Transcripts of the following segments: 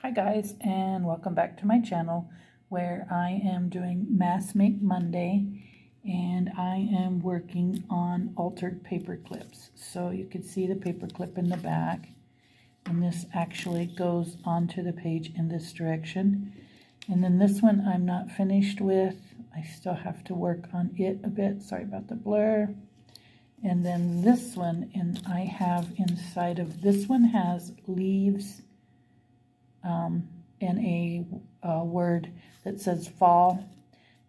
Hi guys, and welcome back to my channel where I am doing Mass Make Monday, and I am working on altered paper clips. So you can see the paper clip in the back, and this actually goes onto the page in this direction. And then this one I'm not finished with. I still have to work on it a bit. Sorry about the blur. And then this one, and I have inside of this one has leaves and a word that says fall,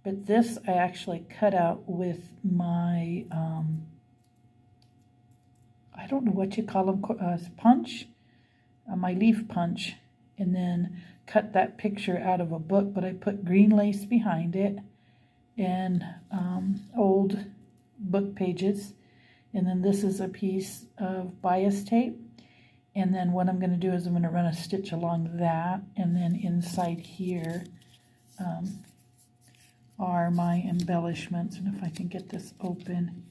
but this I actually cut out with my I don't know what you call them, punch, my leaf punch, and then cut that picture out of a book, but I put green lace behind it and old book pages, and then this is a piece of bias tape. And then what I'm going to do is I'm going to run a stitch along that, and then inside here are my embellishments. And if I can get this open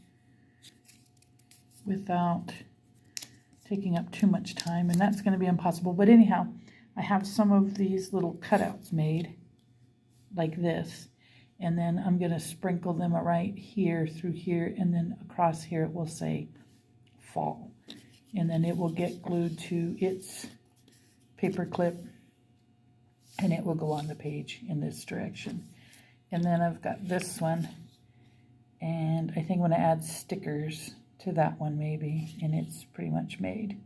without taking up too much time, and that's going to be impossible. But anyhow, I have some of these little cutouts made like this, and then I'm going to sprinkle them right here through here, and then across here it will say fall. And then it will get glued to its paper clip, and it will go on the page in this direction. And then I've got this one, and I think I'm going to add stickers to that one maybe, and it's pretty much made.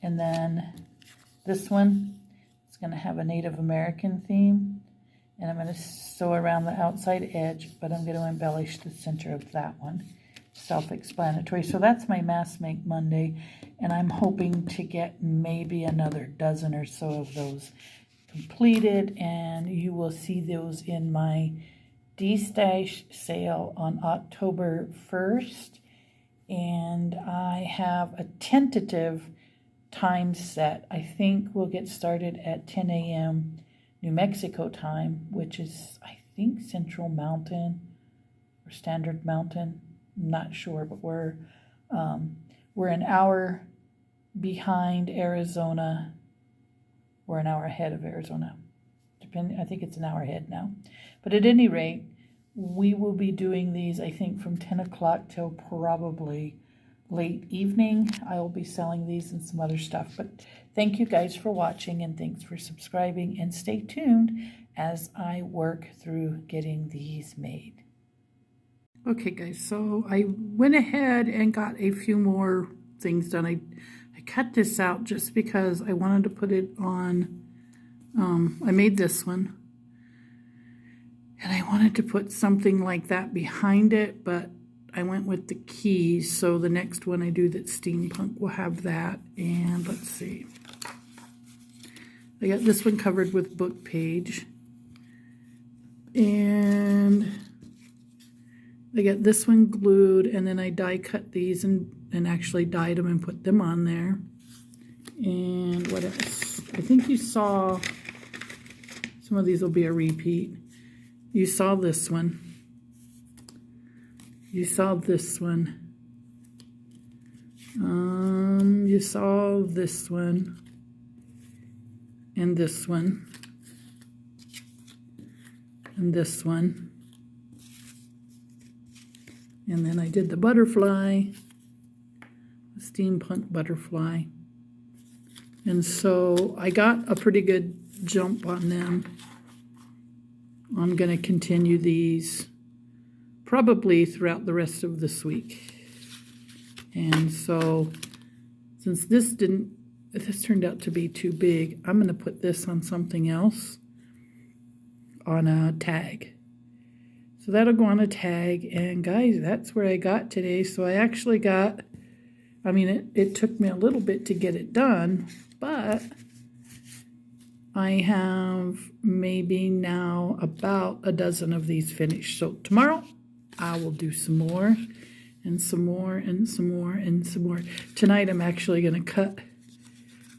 And then this one is going to have a Native American theme, and I'm going to sew around the outside edge, but I'm going to embellish the center of that one. Self-explanatory. So that's my Mass Make Monday, and I'm hoping to get maybe another dozen or so of those completed, and you will see those in my destash sale on October 1st. And I have a tentative time set. I think we'll get started at 10 a.m. New Mexico time, which is, I think, Central Mountain or Standard Mountain. I'm not sure, but we're an hour behind Arizona. We're an hour ahead of Arizona. I think it's an hour ahead now. But at any rate, we will be doing these, I think, from 10 o'clock till probably late evening. I will be selling these and some other stuff. But thank you guys for watching, and thanks for subscribing, and stay tuned as I work through getting these made. Okay guys, so I went ahead and got a few more things done. I cut this out just because I wanted to put it on, I made this one, and I wanted to put something like that behind it, but I went with the keys, so the next one I do that's steampunk will have that. And let's see, I got this one covered with book page, and I got this one glued, and then I die cut these and actually dyed them and put them on there. And what else? I think you saw, some of these will be a repeat. You saw this one. You saw this one. You saw this one. And this one. And this one. And then I did the butterfly, the steampunk butterfly. And so I got a pretty good jump on them. I'm going to continue these probably throughout the rest of this week. And so since this turned out to be too big, I'm going to put this on something else, on a tag. So that'll go on a tag, and guys, that's where I got today. So I actually got, I mean, it took me a little bit to get it done, but I have maybe now about a dozen of these finished. So tomorrow I will do some more, and some more, and some more, and some more. Tonight I'm actually going to cut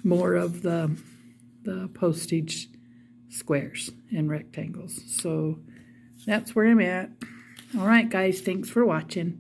more of the postage squares and rectangles. So that's where I'm at. All right, guys, thanks for watching.